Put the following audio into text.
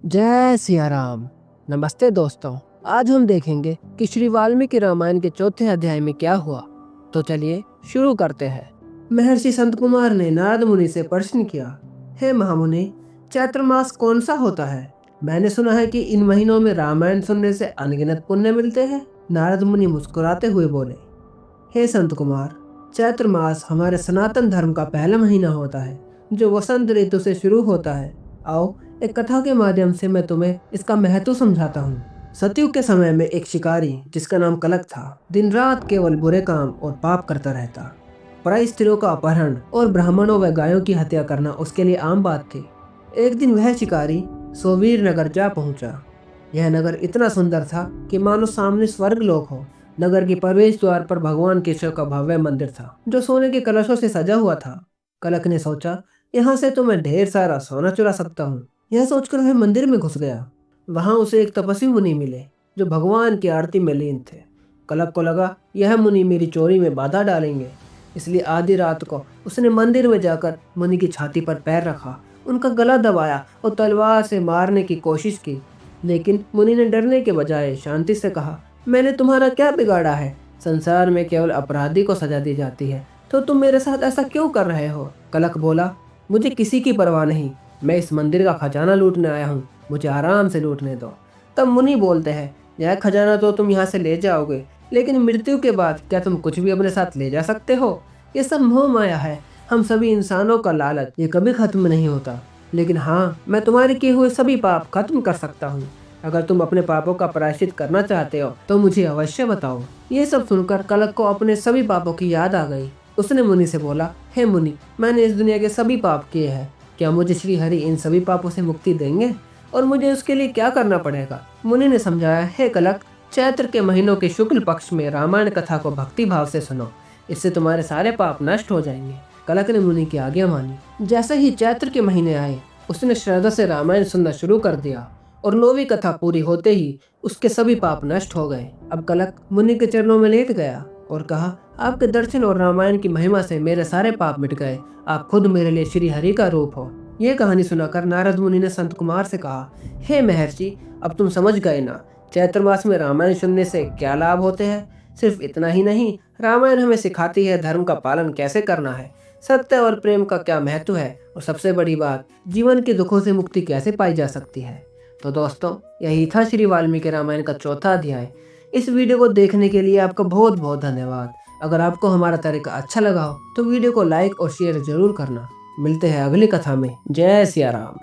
जय सिया राम। नमस्ते दोस्तों, आज हम देखेंगे कि श्री वाल्मीकि रामायण के चौथे अध्याय में क्या हुआ। तो चलिए शुरू करते हैं। महर्षि संत कुमार ने नारद मुनि से प्रश्न किया, हे महामुनि, चैत्र मास कौन सा होता है? मैंने सुना है कि इन महीनों में रामायण सुनने से अनगिनत पुण्य मिलते हैं। नारद मुनि मुस्कुराते हुए बोले, हे संत कुमार, चैत्र मास हमारे सनातन धर्म का पहला महीना होता है जो वसंत ऋतु से शुरू होता है। आओ एक कथा के माध्यम से मैं तुम्हें इसका महत्व समझाता हूँ। सतयुग के समय में एक शिकारी जिसका नाम कलक था, दिन रात केवल बुरे काम और पाप करता रहता। पराई स्त्रियों का अपहरण और ब्राह्मणों व गायों की हत्या करना उसके लिए आम बात थी। एक दिन वह शिकारी सोवीर नगर जा पहुंचा। यह नगर इतना सुंदर था कि मानो सामने स्वर्ग लोक हो। नगर के प्रवेश द्वार पर भगवान केशव का भव्य मंदिर था जो सोने के कलशों से सजा हुआ था। कलक ने सोचा, यहाँ से तो मैं ढेर सारा सोना चुरा सकता हूँ। यह सोचकर वह मंदिर में घुस गया। वहां उसे एक तपस्वी मुनि मिले जो भगवान की आरती में लीन थे। कलक को लगा यह मुनि मेरी चोरी में बाधा डालेंगे, इसलिए आधी रात को उसने मंदिर में जाकर मुनि की छाती पर पैर रखा, उनका गला दबाया और तलवार से मारने की कोशिश की। लेकिन मुनि ने डरने के बजाय शांति से कहा, मैंने तुम्हारा क्या बिगाड़ा है? संसार में केवल अपराधी को सजा दी जाती है, तो तुम मेरे साथ ऐसा क्यों कर रहे हो? कलक बोला, मुझे किसी की परवाह नहीं, मैं इस मंदिर का खजाना लूटने आया हूँ, मुझे आराम से लूटने दो। तब मुनि बोलते हैं, यह खजाना तो तुम यहाँ से ले जाओगे, लेकिन मृत्यु के बाद क्या तुम कुछ भी अपने साथ ले जा सकते हो? ये सब मोह माया है, हम सभी इंसानों का लालच, ये कभी खत्म नहीं होता। लेकिन हाँ, मैं तुम्हारे किए हुए सभी पाप खत्म कर सकता हूँ। अगर तुम अपने पापों का प्रायश्चित करना चाहते हो तो मुझे अवश्य बताओ। ये सब सुनकर कलक को अपने सभी पापों की याद आ गई। उसने मुनि से बोला, हे मुनि, मैंने इस दुनिया के सभी पाप किए हैं, क्या मुझे श्री हरि इन सभी पापों से मुक्ति देंगे और मुझे उसके लिए क्या करना पड़ेगा? मुनि ने समझाया, हे कलक, चैत्र के महीनों के शुक्ल पक्ष में रामायण कथा को भक्ति भाव से सुनो, इससे तुम्हारे सारे पाप नष्ट हो जाएंगे। कलक ने मुनि की आज्ञा मानी। जैसे ही चैत्र के महीने आए, उसने श्रद्धा से रामायण सुनना शुरू कर दिया और 9वीं कथा पूरी होते ही उसके सभी पाप नष्ट हो गए। अब कलक मुनि के चरणों में लेट गया और कहा, आपके दर्शन और रामायण की महिमा से मेरे सारे पाप मिट गए। आप खुद मेरे लिए श्री हरि का रूप हो। ये कहानी सुनाकर नारद मुनि ने संत कुमार से कहा, हे महर्षि, अब तुम समझ गए ना, चैत्र मास में रामायण सुनने से क्या लाभ होते हैं? सिर्फ इतना ही नहीं, रामायण हमें सिखाती है धर्म का पालन कैसे करना है, सत्य और प्रेम का क्या महत्व है, और सबसे बड़ी बात, जीवन के दुखों से मुक्ति कैसे पाई जा सकती है। तो दोस्तों, यही था श्री वाल्मीकि रामायण का चौथा अध्याय। इस वीडियो को देखने के लिए आपका बहुत बहुत धन्यवाद। अगर आपको हमारा तरीका अच्छा लगा हो तो वीडियो को लाइक और शेयर जरूर करना। मिलते हैं अगली कथा में। जय सिया राम।